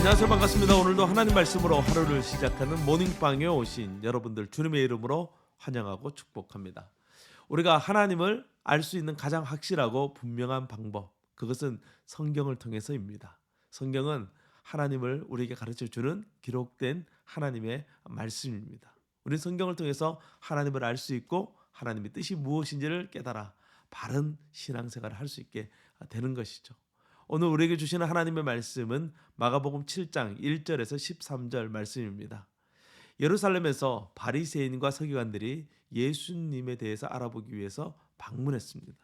안녕하세요. 반갑습니다. 오늘도 하나님 말씀으로 하루를 시작하는 모닝방에 오신 여러분들 주님의 이름으로 환영하고 축복합니다. 우리가 하나님을 알 수 있는 가장 확실하고 분명한 방법, 그것은 성경을 통해서입니다. 성경은 하나님을 우리에게 가르쳐주는 기록된 하나님의 말씀입니다. 우리는 성경을 통해서 하나님을 알 수 있고 하나님의 뜻이 무엇인지를 깨달아 바른 신앙생활을 할 수 있게 되는 것이죠. 오늘 우리에게 주시는 하나님의 말씀은 마가복음 7장 1절에서 13절 말씀입니다. 예루살렘에서 바리새인과 서기관들이 예수님에 대해서 알아보기 위해서 방문했습니다.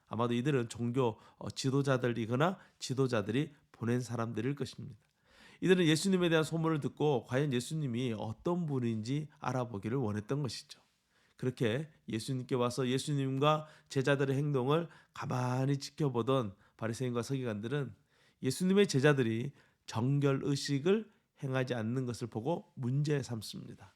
아마도 이들은 종교 지도자들이거나 지도자들이 보낸 사람들일 것입니다. 이들은 예수님에 대한 소문을 듣고 과연 예수님이 어떤 분인지 알아보기를 원했던 것이죠. 그렇게 예수님께 와서 예수님과 제자들의 행동을 가만히 지켜보던 바리새인과 서기관들은 예수님의 제자들이 정결의식을 행하지 않는 것을 보고 문제 삼습니다.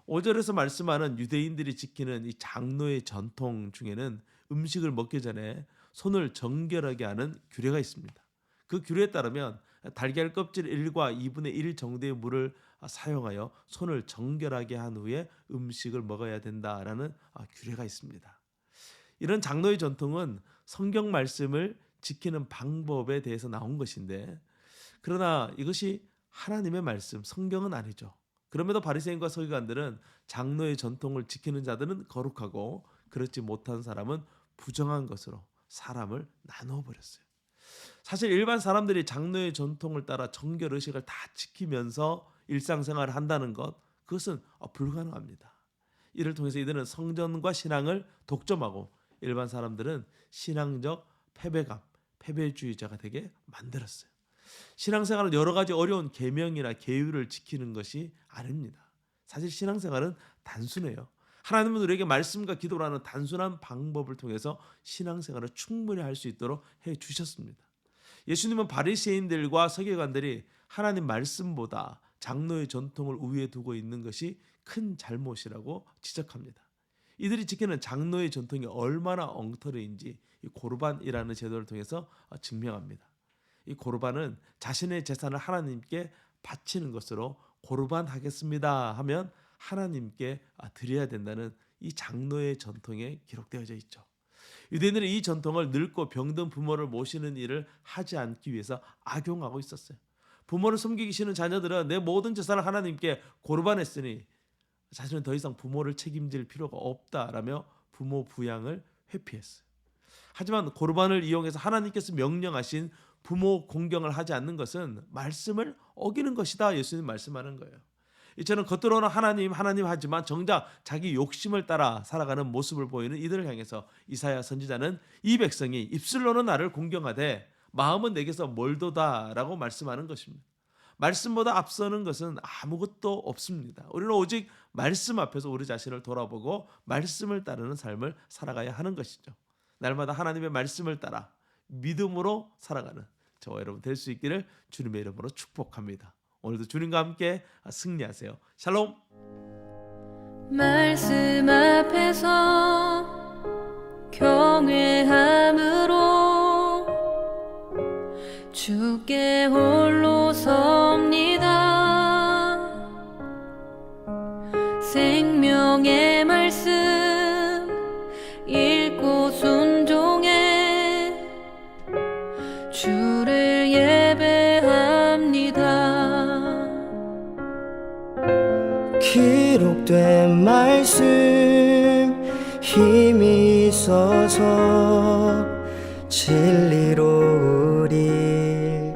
5절에서 말씀하는 유대인들이 지키는 이 장로의 전통 중에는 음식을 먹기 전에 손을 정결하게 하는 규례가 있습니다. 그 규례에 따르면 달걀 껍질 1과 2분의 1 정도의 물을 사용하여 손을 정결하게 한 후에 음식을 먹어야 된다라는 규례가 있습니다. 이런 장로의 전통은 성경 말씀을 지키는 방법에 대해서 나온 것인데, 그러나 이것이 하나님의 말씀, 성경은 아니죠. 그럼에도 바리새인과 서기관들은 장로의 전통을 지키는 자들은 거룩하고 그렇지 못한 사람은 부정한 것으로 사람을 나누어 버렸어요. 사실 일반 사람들이 장로의 전통을 따라 정결의식을 다 지키면서 일상생활을 한다는 것, 그것은 불가능합니다. 이를 통해서 이들은 성전과 신앙을 독점하고 일반 사람들은 신앙적 패배감, 패배주의자가 되게 만들었어요. 신앙생활은 여러 가지 어려운 계명이나 계율을 지키는 것이 아닙니다. 사실 신앙생활은 단순해요. 하나님은 우리에게 말씀과 기도라는 단순한 방법을 통해서 신앙생활을 충분히 할 수 있도록 해주셨습니다. 예수님은 바리새인들과 서기관들이 하나님 말씀보다 장로의 전통을 우위에 두고 있는 것이 큰 잘못이라고 지적합니다. 이들이 지키는 장로의 전통이 얼마나 엉터리인지 이 고르반이라는 제도를 통해서 증명합니다. 이 고르반은 자신의 재산을 하나님께 바치는 것으로 고르반 하겠습니다 하면 하나님께 드려야 된다는 이 장로의 전통에 기록되어져 있죠. 유대인들은 이 전통을 늙고 병든 부모를 모시는 일을 하지 않기 위해서 악용하고 있었어요. 부모를 섬기기 싫은 자녀들은 내 모든 재산을 하나님께 고르반했으니 자신은 더 이상 부모를 책임질 필요가 없다라며 부모 부양을 회피했어요. 하지만 고르반을 이용해서 하나님께서 명령하신 부모 공경을 하지 않는 것은 말씀을 어기는 것이다, 예수님 말씀하는 거예요. 이처럼 겉으로는 하나님 하지만 정작 자기 욕심을 따라 살아가는 모습을 보이는 이들을 향해서 이사야 선지자는 이 백성이 입술로는 나를 공경하되 마음은 내게서 멀도다라고 말씀하는 것입니다. 말씀보다 앞서는 것은 아무것도 없습니다. 우리는 오직 말씀 앞에서 우리 자신을 돌아보고 말씀을 따르는 삶을 살아가야 하는 것이죠. 날마다 하나님의 말씀을 따라 믿음으로 살아가는 저와 여러분 될 수 있기를 주님의 이름으로 축복합니다. 오늘도 주님과 함께 승리하세요. 샬롬. 말씀 앞에서 경외함으로 주께 홀로 섭니다. 생명의 말씀 읽고 순종해 주를 예배합니다. 기록된 말씀 힘이 있어서 진리로 우리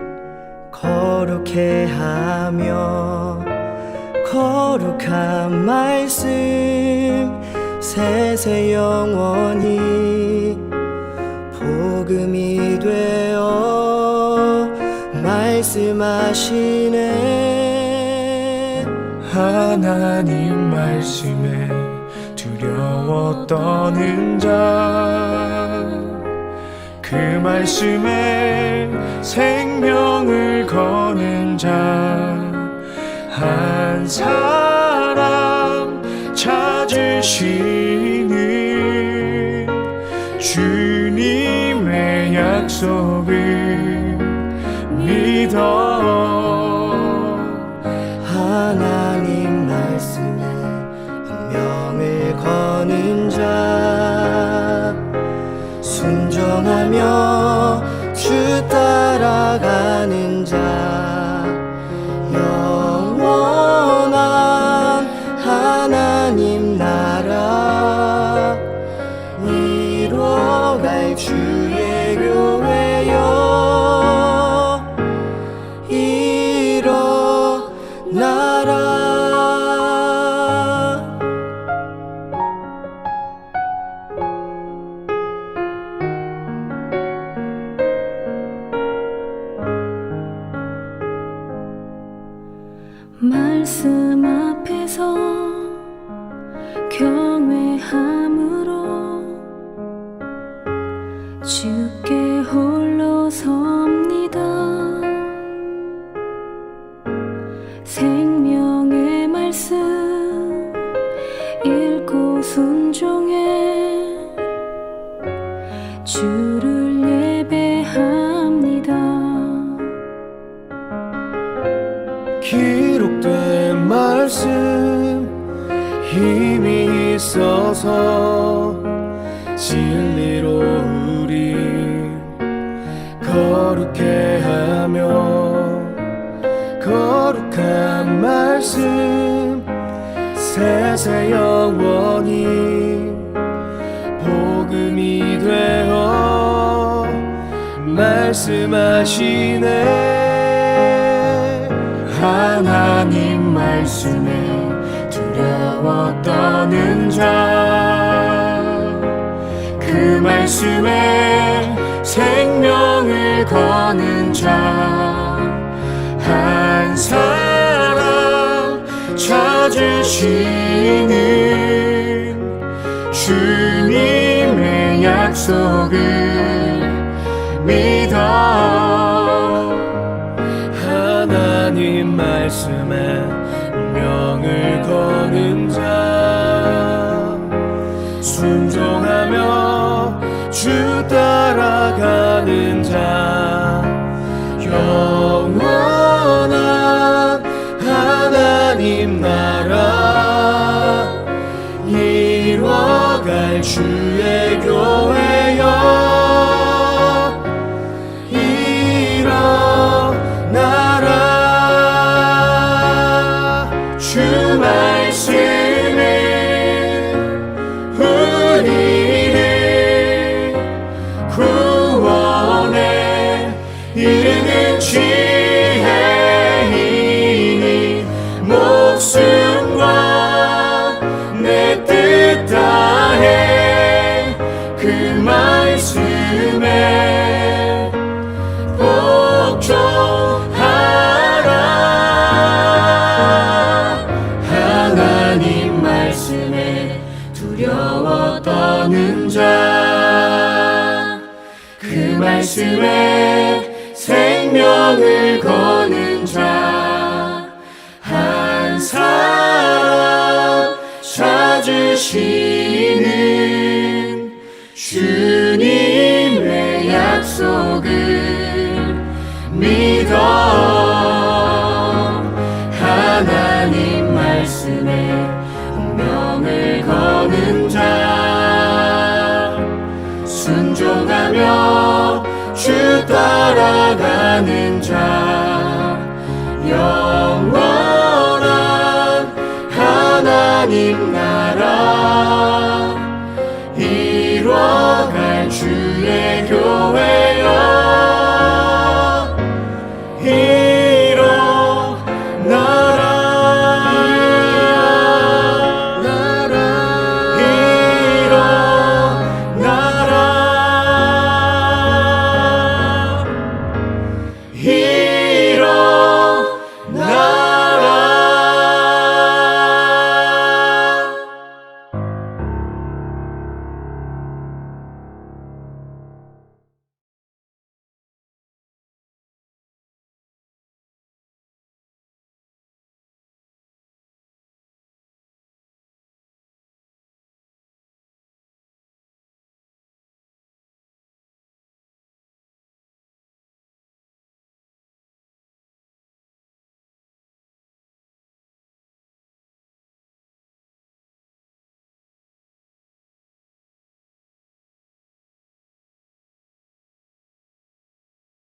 거룩해 하며 거룩한 말씀 세세 영원히 복음이 되어 말씀하시네. 하나님 말씀에 두려워 떠는 자, 그 말씀에 생명을 거는 자 한 사람 찾으시는 주님의 약속을 믿어 하나님 말씀에 운명을 거는 자 순종하며 주 따라가는 자 영원한 하나님 나라 이뤄갈 주의 교회여 일어나라. 말씀 앞에서 경외함으로 주께 홀로 섭니다. 생명의 말씀 읽고 순종해 주를 예배합니다. 기록된 말씀 힘이 있어서 진리로 우리 거룩해 하며 거룩한 말씀 세세 영원히 복음이 되어 말씀하시네. 하나님 말씀에 두려워 떠는 자 그 말씀에 생명을 거는 자 한 사람 찾으시는 주님의 약속을 믿어 하나님 말씀에 운명을 거는 자 순종하며 주 따라가는 자 영원한 하나님 나라 이뤄갈 주의 교회여 일어나라. 주 말씀은 우리를 구원에 이르는 지혜이니 목숨과 내 뜻 다해 그 말씀에 복종하라. 하나님 말씀에 두려워 떠는 자 그 말씀에 생명을 거는 자 한 사람 찾으시는 주님의 약속을 믿어 하나님 말씀에 운명을 거는 자 순종하며 주 따라가는 자 영원한 하나님 나라